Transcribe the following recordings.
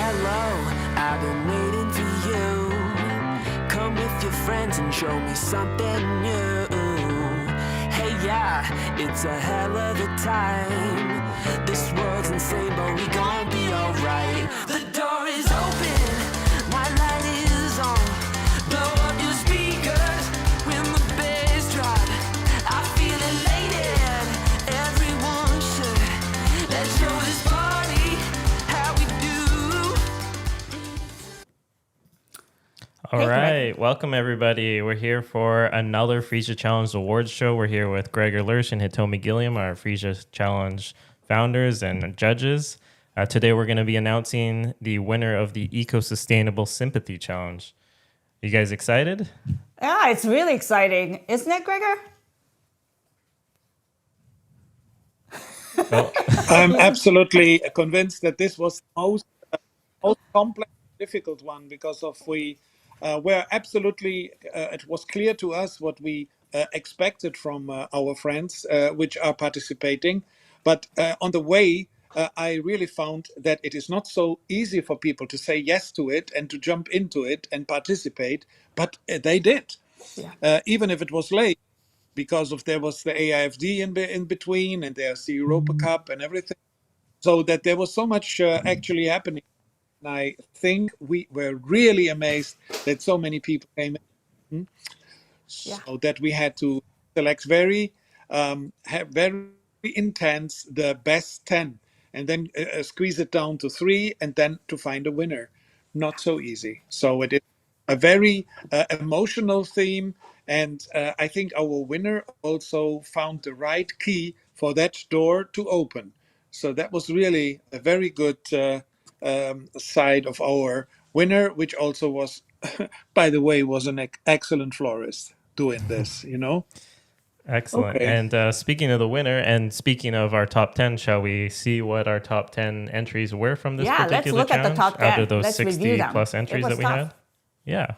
Hello, I've been waiting for you. Come with your friends and show me something new. Hey, yeah, it's a hell of a time. This world's insane, but we gon' be alright. The door is open, my light is on. Blow up your speakers when the bass drop. I feel elated, everyone should. Let's show this party how we do. All right, welcome everybody. We're here for another FREESIA Challenge Awards show. We're here with Gregor Lersch and Hitomi Gilliam, our FREESIA Challenge founders and judges. Today we're going to be announcing the winner of the Eco-Sustainable Sympathy Challenge. You guys excited? Yeah, it's really exciting. Isn't it, Gregor? Well, I'm absolutely convinced that this was the most complex, difficult one because of we were absolutely. It was clear to us what we expected from our friends, which are participating, but on the way. I really found that it is not so easy for people to say yes to it and to jump into it and participate, but they did, Yeah. even if it was late, because of there was the AIFD in between, and there's the Europa Cup and everything. So that there was so much actually happening. And I think we were really amazed that so many people came in, Yeah. so that we had to select very intense the best 10, and then squeeze it down to 3, and then to find a winner. Not so easy. So it is a very emotional theme, and I think our winner also found the right key for that door to open. So that was really a very good side of our winner, which also was, by the way, was an excellent florist doing this, you know? excellent. Okay. And speaking of the winner and speaking of our top 10, shall we see what our top 10 entries were from this Yeah, let's particular look at the challenge top out 10. of those Let's review 60 them. plus It entries was that we tough. had? Yeah.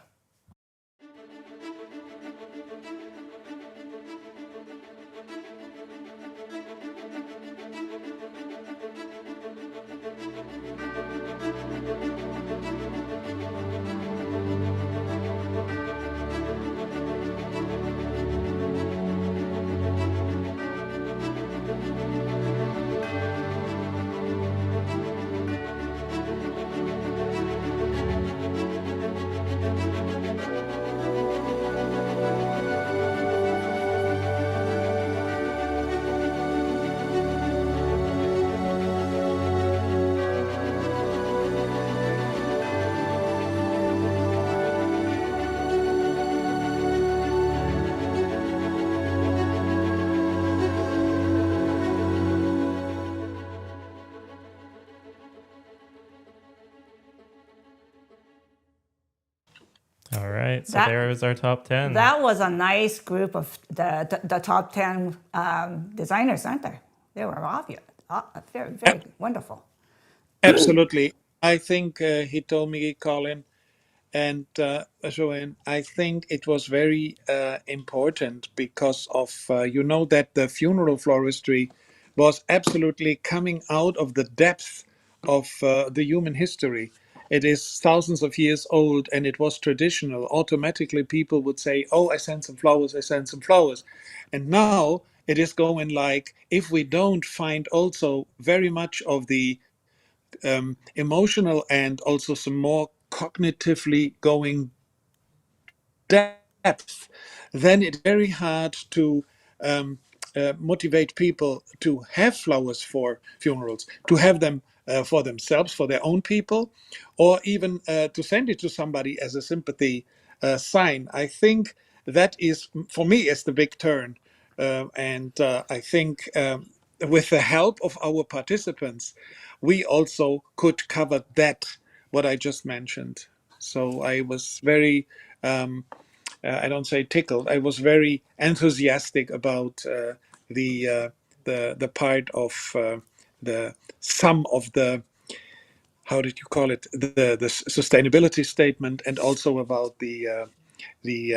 All right, so there is our top 10. That was a nice group of the top 10 designers, aren't they? They were obvious. Very, very wonderful. Absolutely. I think Hitomi, Colin, and Joanne, I think it was very important because of, you know, that the funeral floristry was absolutely coming out of the depth of the human history. It is thousands of years old, and it was traditional. Automatically, people would say, "Oh, I sent some flowers, I sent some flowers." And now it is going like, if we don't find also very much of the emotional and also some more cognitively going depth, then it's very hard to motivate people to have flowers for funerals, to have them for themselves, for their own people, or even to send it to somebody as a sympathy sign. I think that is, for me, is the big turn. And I think with the help of our participants, we also could cover that, what I just mentioned. So I was very, I don't say tickled, I was very enthusiastic about the part of the sum of the, how did you call it, the sustainability statement, and also about the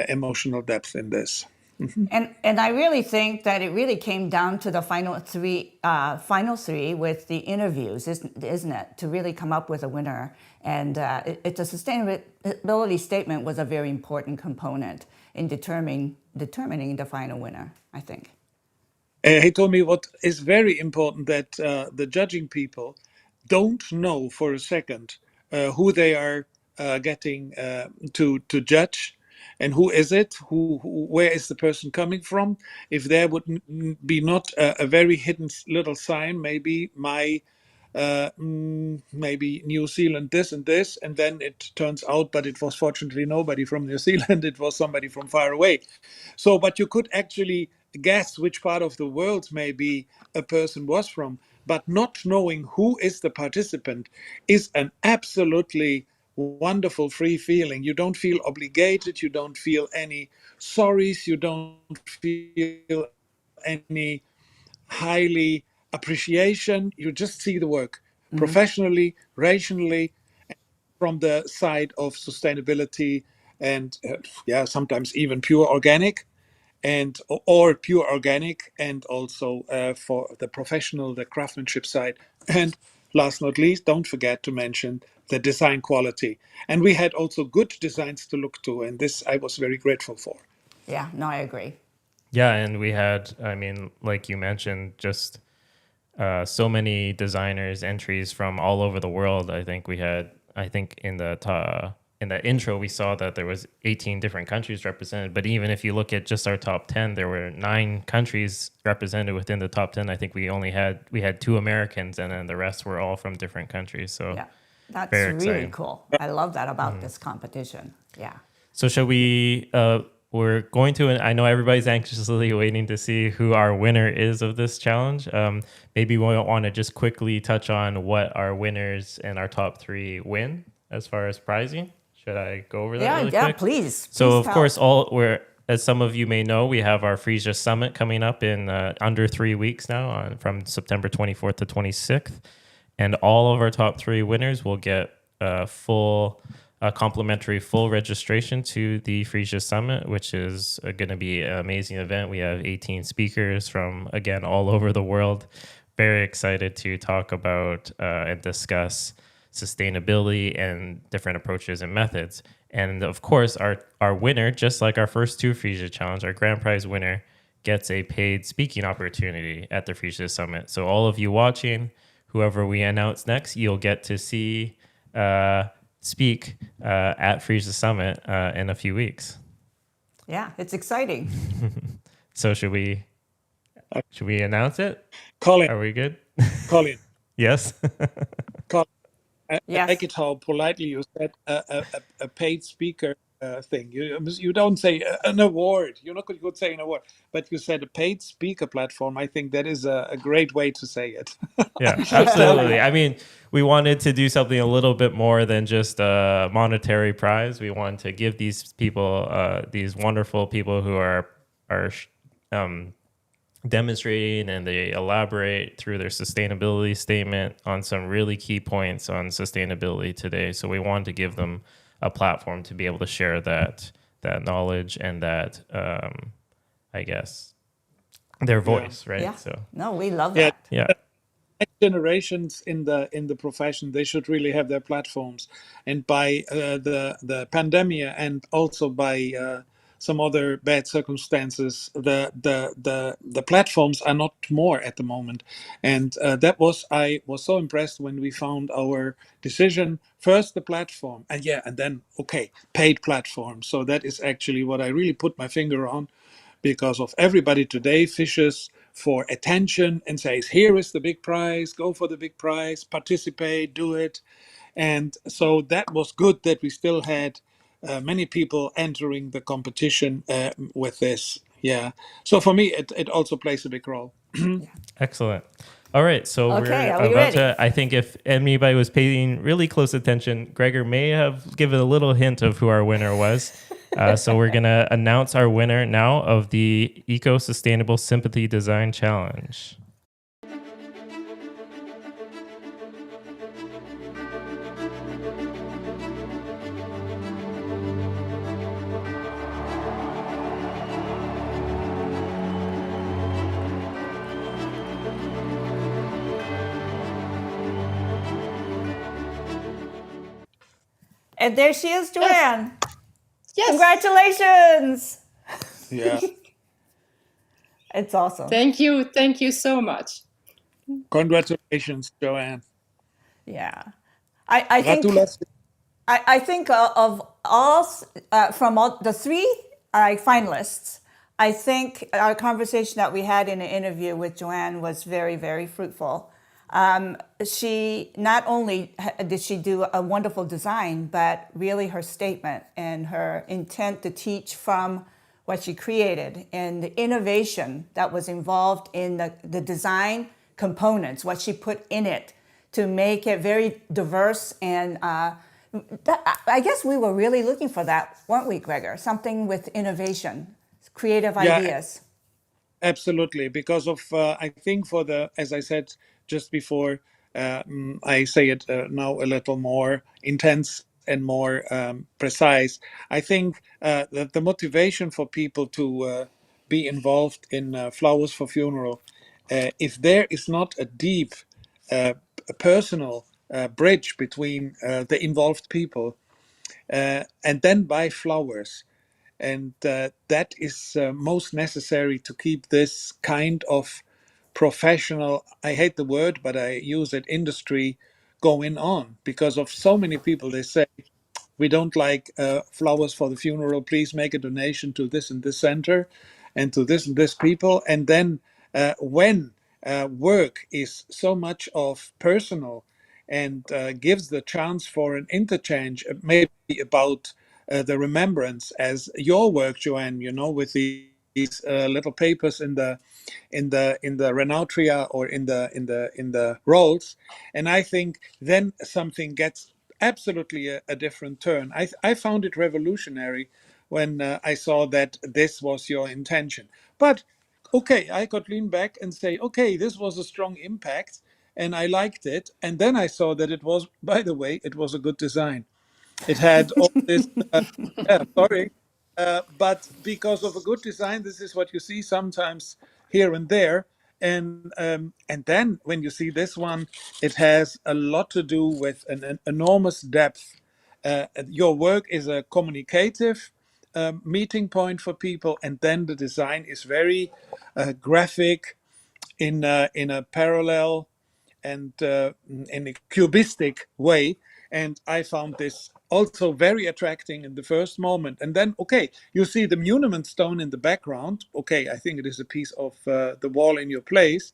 emotional depth in this. And I really think that it really came down to the final three with the interviews, isn't it? To really come up with a winner, and it's a sustainability statement was a very important component in determining the final winner, I think. He told me what is very important that the judging people don't know for a second who they are getting to judge, and who is it, where is the person coming from. If there would be not a very hidden little sign, maybe maybe New Zealand this and this, and then it turns out, but it was fortunately nobody from New Zealand, it was somebody from far away. So, but you could actually guess which part of the world maybe a person was from, but not knowing who is the participant is an absolutely wonderful free feeling. You don't feel obligated, you don't feel any sorries, you don't feel any highly appreciation. You just see the work professionally, rationally, from the side of sustainability, and yeah, sometimes even pure organic, and or pure organic, and also for the professional, the craftsmanship side. And last not least, don't forget to mention the design quality. And we had also good designs to look to, and this I was very grateful for. Yeah, no, I agree. Yeah, and we had, I mean, like you mentioned, just so many designers entries from all over the world. I think we had, I think in the intro we saw that there was 18 different countries represented. But even if you look at just our top 10, there were 9 countries represented within the top 10. I think we had 2 Americans, and then the rest were all from different countries. So Yeah, that's very really exciting. cool. I love that about this competition. Yeah. So shall we? We're going to. I know everybody's anxiously waiting to see who our winner is of this challenge. Maybe we want to just quickly touch on what our winners and our top 3 win as far as prizing. Should I go over that? Yeah, really yeah, quick? please. So Please of tell. course, as some of you may know, we have our FREESIA Summit coming up in under 3 weeks now, from September 24th to 26th, and all of our top 3 winners will get complimentary full registration to the FREESIA Summit, which is going to be an amazing event. We have 18 speakers from, again, all over the world. Very excited to talk about and discuss sustainability and different approaches and methods. And of course, our winner, just like our first 2 FREESIA Challenge, our grand prize winner gets a paid speaking opportunity at the FREESIA Summit. So all of you watching, whoever we announce next, you'll get to see speak at FREESIA Summit in a few weeks. Yeah, it's exciting. So should we announce it? Colin, Are we good? Colin, Yes. Colin. I Yes. like it how politely you said a paid speaker thing. You don't say an award. You're not good say an award, but you said a paid speaker platform. I think that is a great way to say it. Yeah, absolutely. I mean, we wanted to do something a little bit more than just a monetary prize. We wanted to give these people, these wonderful people who are demonstrating, and they elaborate through their sustainability statement on some really key points on sustainability today. So we wanted to give them a platform to be able to share that knowledge and that, I guess, their voice, right? Yeah. So No, we love Yeah. that. yeah. Next generations in the profession, they should really have their platforms. And by the pandemic, and also by some other bad circumstances, the platforms are not more at the moment. And I was so impressed when we found our decision first, the platform, and then paid platform. So that is actually what I really put my finger on, because of everybody today fishes for attention and says, here is the big prize, go for the big prize, participate, do it. And so that was good that we still had many people entering the competition with this. Yeah. So for me, it also plays a big role. Excellent. All right, so Okay, we're are we about ready? to. I think if anybody was paying really close attention, Gregor may have given a little hint of who our winner was. So we're gonna announce our winner now of the Eco-Sustainable Sympathy Design Challenge. And there she is, Joanne. Yes. Congratulations. Yeah. It's awesome. Thank you so much. Congratulations, Joanne. Yeah. I think Gratulations. I think of all from all the three finalists, I think our conversation that we had in the interview with Joanne was very, very fruitful. She not only did she do a wonderful design, but really her statement and her intent to teach from what she created and the innovation that was involved in the design components, what she put in it to make it very diverse and I guess we were really looking for that, weren't we, Gregor? Something with innovation, creative Yeah, ideas. absolutely. Because of, I think for the, as I said just before, I say it now a little more intense and more precise. I think that the motivation for people to be involved in Flowers for Funeral, if there is not a deep uh, personal bridge between the involved people, and then buy flowers. And that is most necessary to keep this kind of professional, I hate the word, but I use it, industry going on, because of so many people. They say, we don't like flowers for the funeral. Please make a donation to this and this center and to this and this people. And then when work is so much of personal and gives the chance for an interchange, maybe about the remembrance, as your work, Joanne, with these little papers in the renatria or in the rolls. And I think then something gets absolutely a different turn. I found it revolutionary when I saw that this was your intention. But okay, I could lean back and say, okay, this was a strong impact and I liked it. And then I saw that it was, by the way, it was a good design. It had all this, yeah, sorry. But because of a good design, this is what you see sometimes here and there. And then when you see this one, it has a lot to do with an enormous depth. Your work is a communicative meeting point for people, and then the design is very graphic in a parallel and in a cubistic way. And I found this also very attracting in the first moment. And then, okay, you see the monument stone in the background. Okay, I think it is a piece of the wall in your place.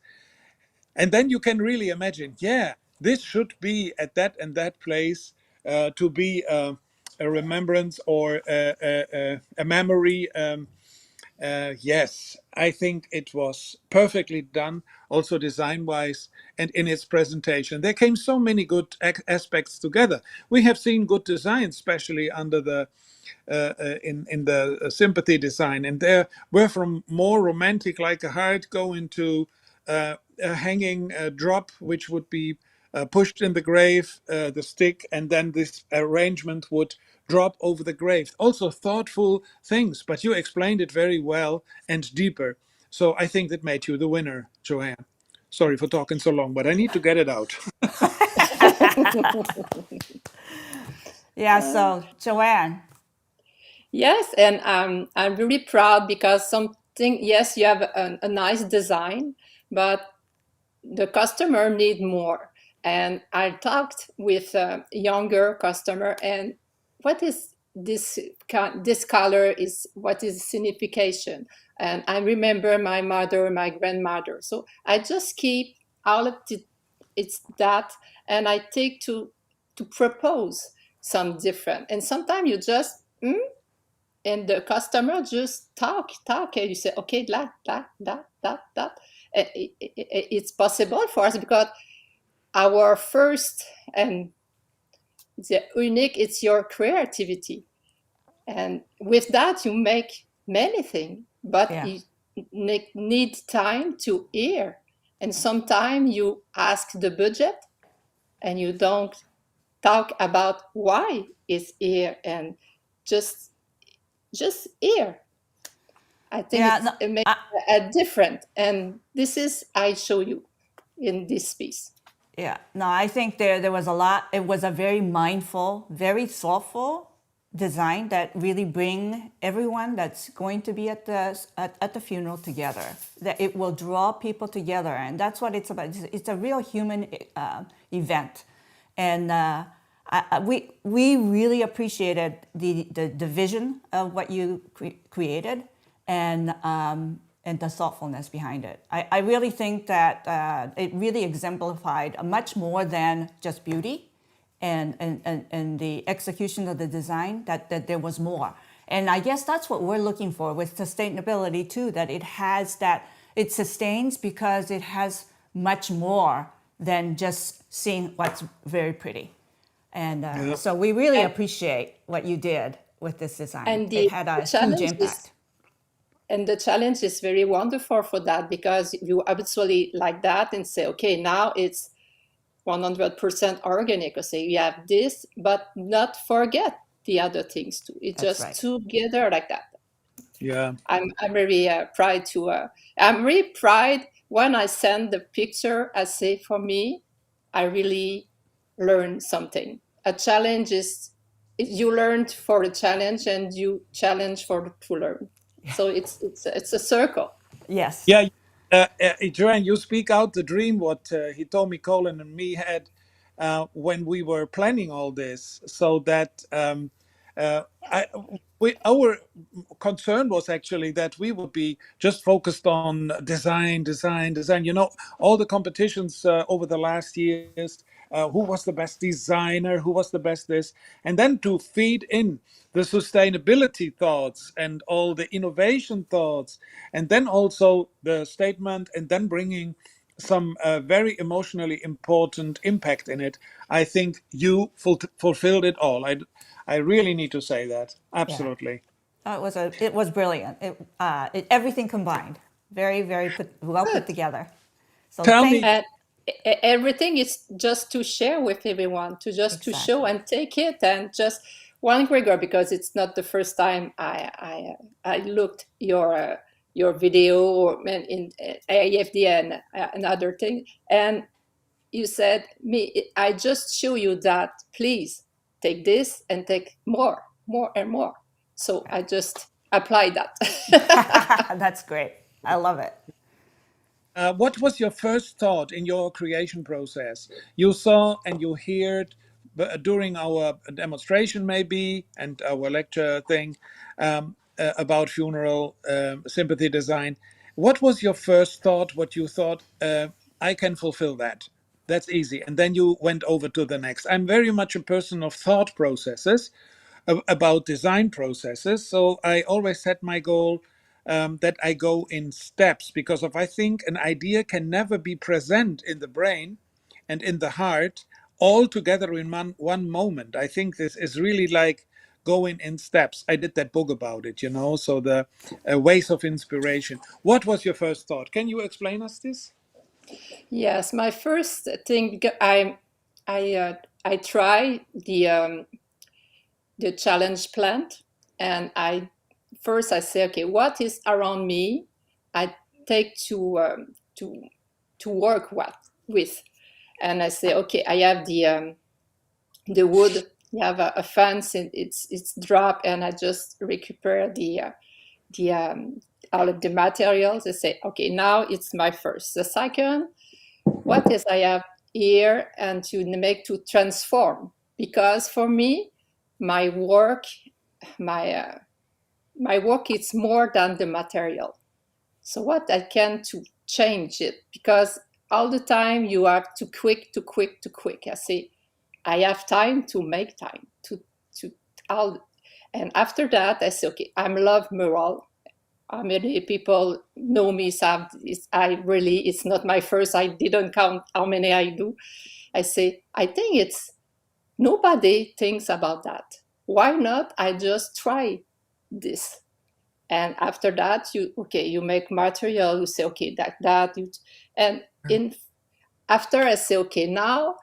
And then you can really imagine, yeah, this should be at that and that place to be a remembrance or a memory. Yes, I think it was perfectly done, also design wise and in its presentation. There came so many good aspects together. We have seen good design, especially under the in the sympathy design, and there were from more romantic, like a heart, go into a hanging drop, which would be pushed in the grave, the stick, and then this arrangement would drop over the grave. Also thoughtful things, but you explained it very well and deeper. So I think that made you the winner, Joanne. Sorry for talking so long, but I need to get it out. Yeah, so Joanne. Yes, and I'm really proud because something, yes, you have a nice design, but the customer need more. And I talked with a younger customer, and what is this this color is, what is signification? And I remember my mother, my grandmother. So I just keep all of it's that, and I take to propose some different. And sometimes you just and the customer just talk, and you say, okay, that. It's possible for us because our first and the unique, it's your creativity. And with that, you make many things, but Yeah. you need time to hear. And sometimes you ask the budget and you don't talk about why it's here, and just hear. I think Yeah, it's no, it makes a different, and this is I show you in this piece. Yeah, no, I think there was a lot. It was a very mindful, very thoughtful design that really bring everyone that's going to be at the funeral together. That it will draw people together, and that's what it's about. It's a real human event, and we really appreciated the vision of what you created, and the thoughtfulness behind it. I really think that it really exemplified much more than just beauty and the execution of the design, that there was more. And I guess that's what we're looking for with sustainability too, that it sustains because it has much more than just seeing what's very pretty. And so we really appreciate what you did with this design. And It had a huge challenge is impact. and the challenge is very wonderful for that, because you absolutely like that and say, okay, now it's 100% organic. Or say you have this, but not forget the other things too. It's That's just right. together like that. Yeah. I'm very proud to. I'm really proud when I send the picture. I say, for me, I really learned something. A challenge is you learned for a challenge, and you challenge to learn. So it's a circle. Yes. Yeah, Joanne, you speak out the dream what Hitomi, Colin, and me had when we were planning all this. So that our concern was actually that we would be just focused on design, design, design. You know, all the competitions over the last years. Who was the best designer? Who was the best this? And then to feed in the sustainability thoughts and all the innovation thoughts, and then also the statement, and then bringing some very emotionally important impact in it. I think you fulfilled it all. I really need to say that. Yeah. Absolutely. It was brilliant. Everything combined, very well put Good. together. So Tell thank me, And everything is just to share with everyone, to show exactly. and take it, and just one, Gregor, because it's not the first time I looked your video or in AFD and other thing, and you said me, I just show you that, please take this and take more and more. So I just apply that. That's great. I love it. what was your first thought in your creation process? You saw and you heard during our demonstration, maybe, and our lecture thing about funeral sympathy design. What was your first thought? What you thought, I can fulfill that? That's easy. And then you went over to the next. I'm very much a person of thought processes about design processes. So I always set my goal that I go in steps, because if I think an idea can never be present in the brain and in the heart all together in one moment. I think this is really like going in steps. I did that book about it, you know, so the ways of inspiration. What was your first thought? Can you explain us this? Yes, my first thing, I try the challenge plant, and I say, okay, what is around me? I take to work with, and I say, okay, I have the wood. You have a fence, and it's drop, and I just recuperate the all of the materials. I say, okay, now it's my first. The second, what is I have here, and to transform, because for me, my work my work is more than the material. So what I can to change it, because all the time you have to quick. I say, I have time to make time to all. And after that I say, okay, I love mural. How many people know me? It's not my first. I didn't count how many I do. I say, I think it's nobody thinks about that. Why not? I just try this. And after that, you make material. You say, okay, and in after I say, okay, now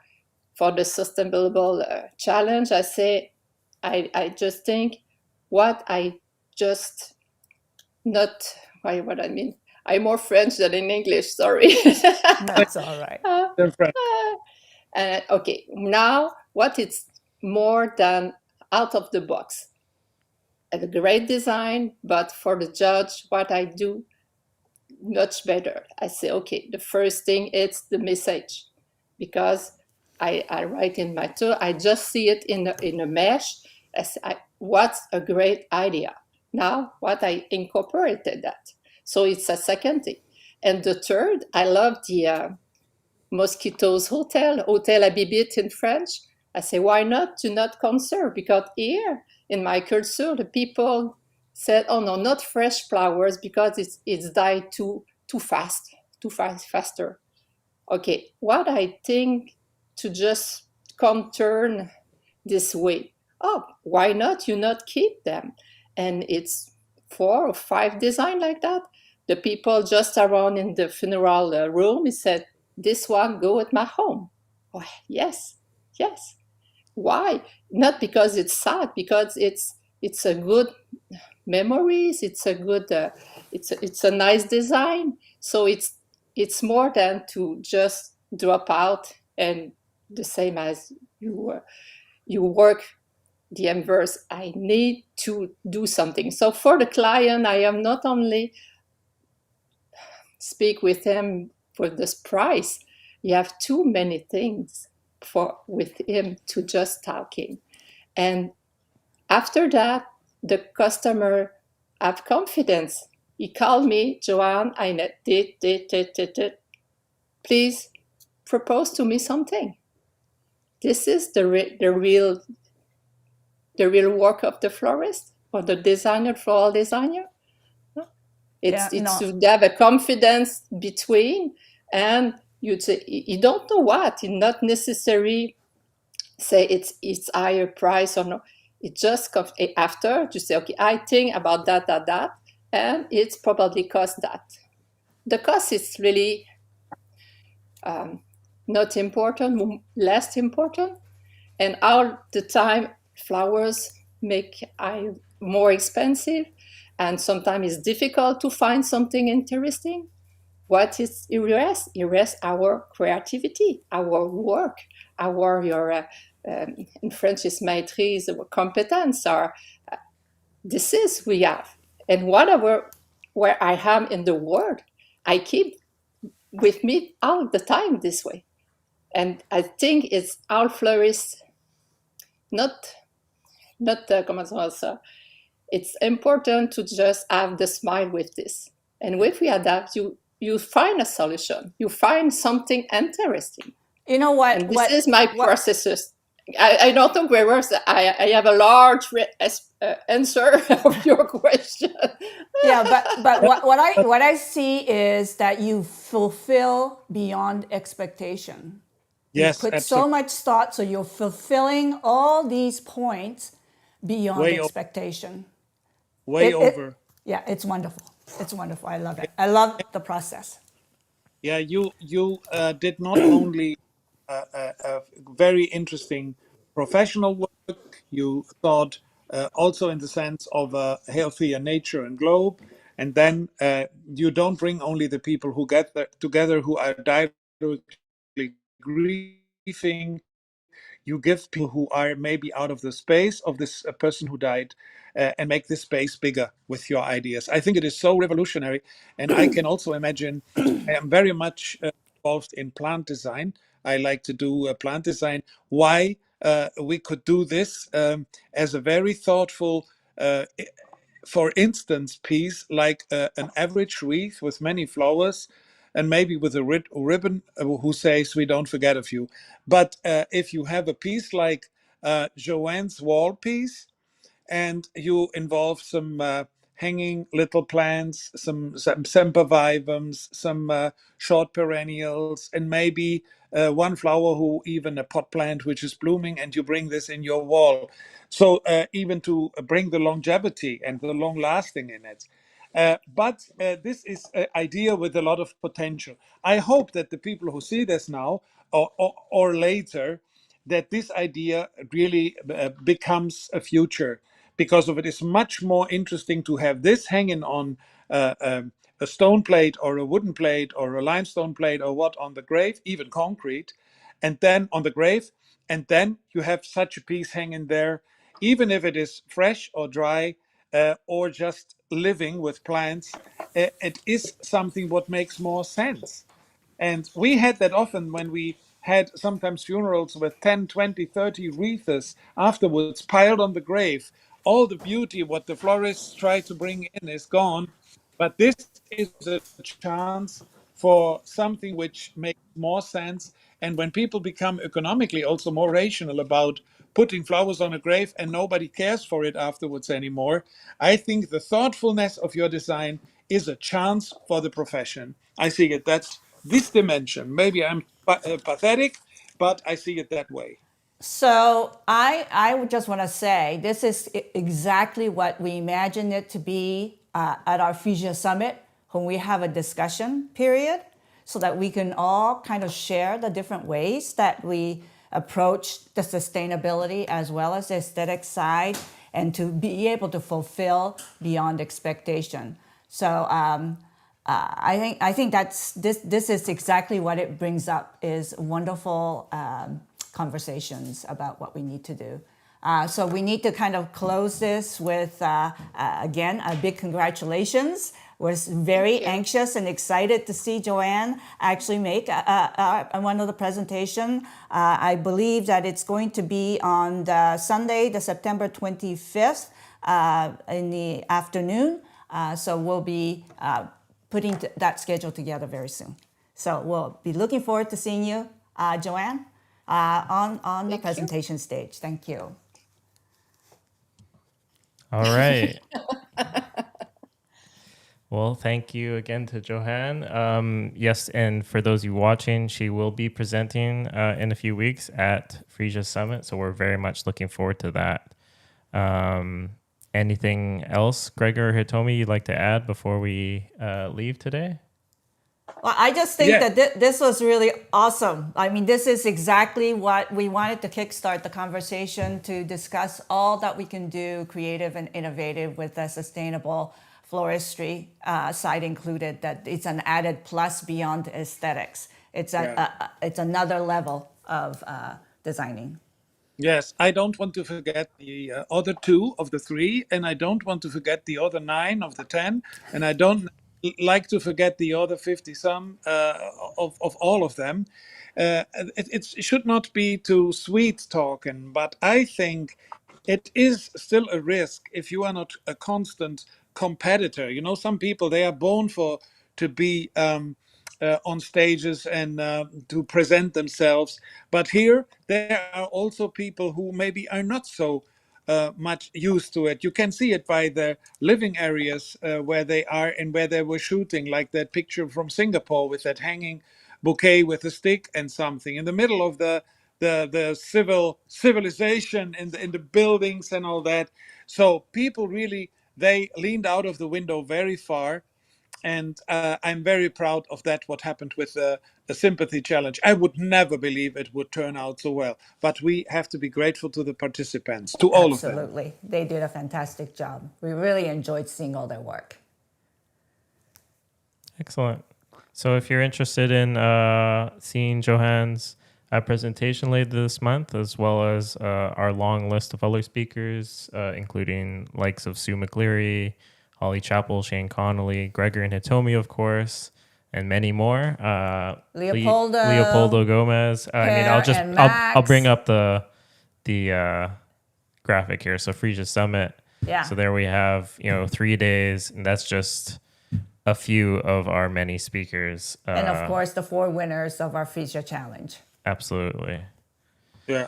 for the sustainable challenge, I say, I just think what I just not why what I mean. I'm more French than in English. Sorry. That's all right. Uh, Dear friend. Okay, now what it's more than out of the box. A great design, but for the judge, what I do much better. I say, okay, the first thing it's the message, because I write in my tool, I just see it in a mesh. What's a great idea? Now, what I incorporated that. So it's a second thing. And the third, I love the Mosquitoes Hotel Habibit in French. I say, why not to not conserve? Because here in my culture, the people said, oh no, not fresh flowers because it's died too faster. Okay, what I think to just come turn this way. Oh, why not? You not keep them, and it's 4 or 5 design like that. The people just around in the funeral room, he said, this one go at my home. Oh, yes. Why? Not because it's sad, because it's a good memories. It's a good. It's a nice design. So it's more than to just drop out and the same as you work the inverse. I need to do something. So for the client, I am not only speak with him for this price. You have too many things with him to just talking. And after that, the customer have confidence. He called me, Joanne, I did. Please propose to me something. This is the real work of the florist or the designer, floral designer. It's to have a confidence between, and you don't know what. It's not necessary say it's higher price or no. It just comes after to say, okay, I think about that, and it's probably cost that. The cost is really not important, less important, and all the time flowers make more expensive, and sometimes it's difficult to find something interesting. What is erase? Erase our creativity, our work, your in French is maîtrise, our competence, or this is we have. And whatever where I am in the world, I keep with me all the time this way. And I think it's all florists, not comment ça. It's important to just have the smile with this. And if we adapt, you find a solution. You find something interesting. You know what? And this is my processes. I don't know where I have a large answer of your question. Yeah, but what I see is that you fulfill beyond expectation. Yes, you put absolutely. so much thought, so you're fulfilling all these points beyond expectation. Over. Yeah, it's wonderful. It's wonderful. I love it. I love the process. Yeah, you did not only very interesting professional work, you thought also in the sense of a healthier nature and globe. And then you don't bring only the people who get together who are directly grieving. You give people who are maybe out of the space of this person who died and make this space bigger with your ideas. I think it is so revolutionary. And I can also imagine, I am very much involved in plant design. I like to do plant design. Why we could do this as a very thoughtful, for instance, piece like an average wreath with many flowers and maybe with a ribbon who says we don't forget of you. But if you have a piece like Joanne's wall piece, and you involve some hanging little plants, some sempervivums, some short perennials, and maybe one flower who even a pot plant which is blooming, and you bring this in your wall. So even to bring the longevity and the long lasting in it. But this is an idea with a lot of potential. I hope that the people who see this now or later, that this idea really becomes a future, because of it is much more interesting to have this hanging on a stone plate or a wooden plate or a limestone plate or what on the grave, even concrete, and then on the grave, and then you have such a piece hanging there, even if it is fresh or dry, or just living with plants. It is something what makes more sense. And we had that often when we had sometimes funerals with 10, 20, 30 wreaths afterwards piled on the grave. All the beauty, what the florists try to bring in, is gone. But this is a chance for something which makes more sense. And when people become economically also more rational about putting flowers on a grave and nobody cares for it afterwards anymore, I think the thoughtfulness of your design is a chance for the profession. I see it. That's this dimension. Maybe I'm pathetic, but I see it that way. So I would just want to say this is exactly what we imagine it to be at our FREESIA Summit when we have a discussion period, so that we can all kind of share the different ways that we approach the sustainability as well as the aesthetic side, and to be able to fulfill beyond expectation. So I think that's this is exactly what it brings up, is wonderful conversations about what we need to do. So we need to kind of close this with, again, a big congratulations. We're very anxious and excited to see Joanne actually make one of the presentation. I believe that it's going to be on the Sunday, the September 25th in the afternoon. So we'll be putting that schedule together very soon. So we'll be looking forward to seeing you, Joanne, on the presentation stage. Thank you. All right. Well, thank you again to Joanne. Yes, and for those of you watching, she will be presenting in a few weeks at FREESIA Summit, so we're very much looking forward to that. Anything else, Gregor or Hitomi, you'd like to add before we leave today? Well, I just think that this was really awesome. I mean, this is exactly what we wanted to kickstart the conversation, to discuss all that we can do creative and innovative with a sustainable floristry side included, that it's an added plus beyond aesthetics. It's it's another level of designing. Yes, I don't want to forget the other two of the three, and I don't want to forget the other 9 of the 10, and I don't like to forget the other 50 some of all of them. It should not be too sweet talking, but I think it is still a risk if you are not a constant competitor. You know, some people, they are born for to be on stages and to present themselves. But here, there are also people who maybe are not so much used to it. You can see it by the living areas where they are and where they were shooting, like that picture from Singapore with that hanging bouquet with a stick and something in the middle of the civilization in the buildings and all that. So people really, they leaned out of the window very far, and I'm very proud of that. What happened with the Sympathy Challenge? I would never believe it would turn out so well, but we have to be grateful to the participants, to all of them. Absolutely, they did a fantastic job. We really enjoyed seeing all their work. Excellent. So if you're interested in seeing Johanne's presentation later this month, as well as our long list of other speakers, including likes of Sue McCleary, Holly Chappell, Shane Connolly, Gregor and Hitomi, of course, and many more. Leopoldo Gomez. I'll bring up the graphic here. So FREESIA Summit. Yeah. So there we have 3 days, and that's just a few of our many speakers. And of course, the 4 winners of our FREESIA Challenge. Absolutely. Yeah.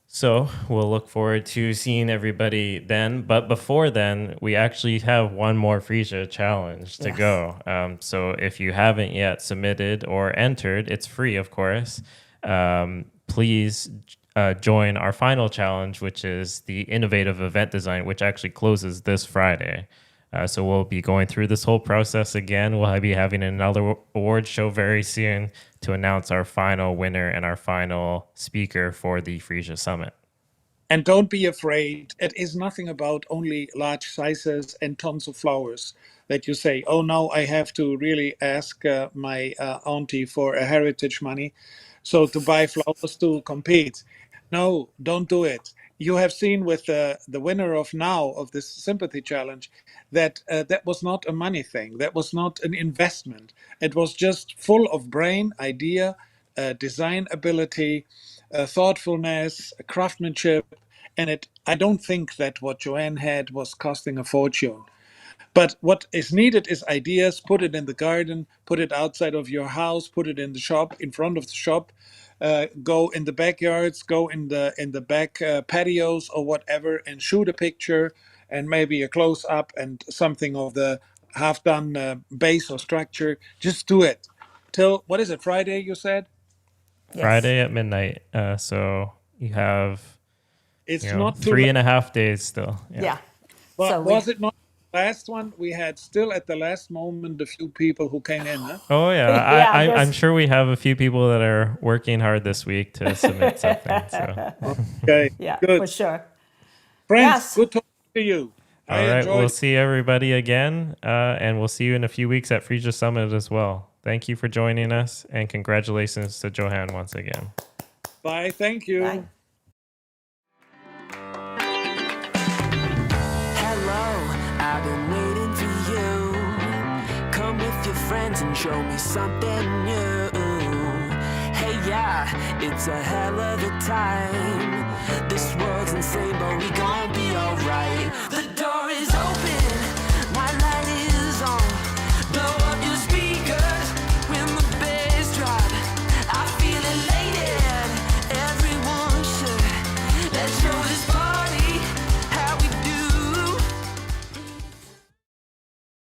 So we'll look forward to seeing everybody then. But before then, we actually have one more FREESIA challenge to go. So if you haven't yet submitted or entered, it's free, of course. Please join our final challenge, which is the innovative event design, which actually closes this Friday. So we'll be going through this whole process again. We'll be having another award show very soon to announce our final winner and our final speaker for the FREESIA Summit. And don't be afraid. It is nothing about only large sizes and tons of flowers that you say, oh, no, I have to really ask my auntie for a heritage money. So to buy flowers to compete. No, don't do it. You have seen with the winner of now of this Sympathy Challenge that that was not a money thing. That was not an investment. It was just full of brain, idea, design ability, thoughtfulness, craftsmanship, and it. I don't think that what Joanne had was costing a fortune. But what is needed is ideas. Put it in the garden, put it outside of your house, put it in the shop, in front of the shop. Go in the backyards, go in the back patios or whatever, and shoot a picture and maybe a close up and something of the half done base or structure. Just do it till what is it? Friday, you said? Yes. Friday at midnight. So you have It's not too 3.5 days still. Yeah. Well, So was it not the last one? We had still at the last moment a few people who came in, huh? Oh yeah, Yeah, I'm there's- sure we have a few people that are working hard this week to submit something. So Okay, yeah, good. for sure. Friends, Yes. good talking to you. all I right, enjoyed we'll see everybody again, and we'll see you in a few weeks at FREESIA Summit as well. Thank you for joining us, and congratulations to Johan once again. Bye. Thank you. Bye. Hello, I've been waiting for you. Come with your friends and show me something new. Hey, yeah, it's a hell of a time. This world's insane, but we gon'